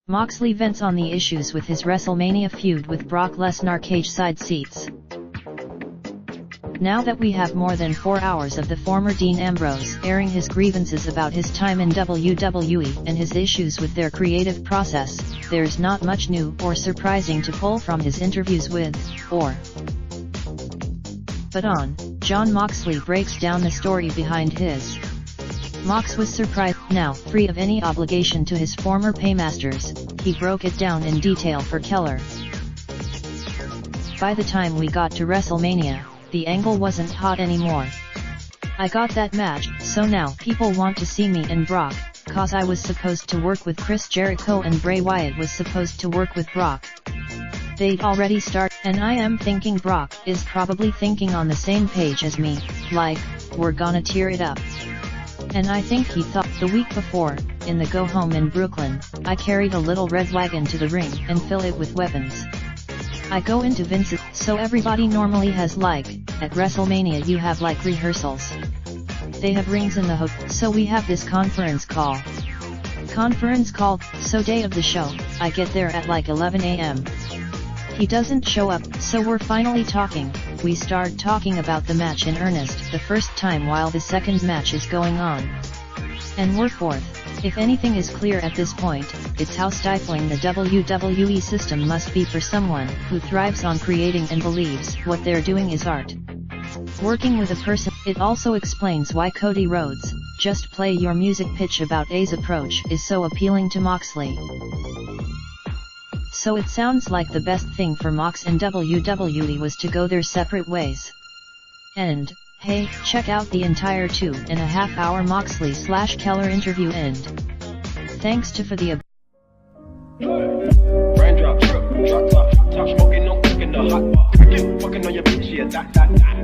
Moxley vents on the issues with his WrestleMania feud with Brock Lesnar Cageside Seats. Now that we have more than 4 hours of the former Dean Ambrose airing his grievances about his time in WWE and his issues with their creative process, there's not much new or surprising to pull from his interviews with, But on, Jon Moxley breaks down the story behind his. Mox was surprised, now free of any obligation to his former paymasters, he broke it down in detail for Keller. By the time we got to WrestleMania, the angle wasn't hot anymore. I got that match, so now people want to see me and Brock, cause I was supposed to work with Chris Jericho and Bray Wyatt was supposed to work with Brock. They'd already started, and I am thinking Brock is probably thinking on the same page as me, like, we're gonna tear it up. And I think he thought, the week before, in the go-home in Brooklyn, I carried a little red wagon to the ring and fill it with weapons. I go into Vince's, so everybody normally has at WrestleMania you have rehearsals. They have rings in the hotel, so we have this conference call. So day of the show, I get there at 11 AM. He doesn't show up, so we're finally talking. We start talking about the match in earnest, the first time while the second match is going on. And we're fourth. If anything is clear at this point, it's how stifling the WWE system must be for someone who thrives on creating and believes what they're doing is art. Working with a person, it also explains why Cody Rhodes' "just play your music" pitch about A's approach is so appealing to Moxley. So it sounds like the best thing for Mox and WWE was to go their separate ways. And, hey, check out the entire 2.5-hour Moxley/Keller interview and thanks to for the Raindrop, drop top, top smoking, no cooking the hot bar. Fucking on your bitch, yeah, that.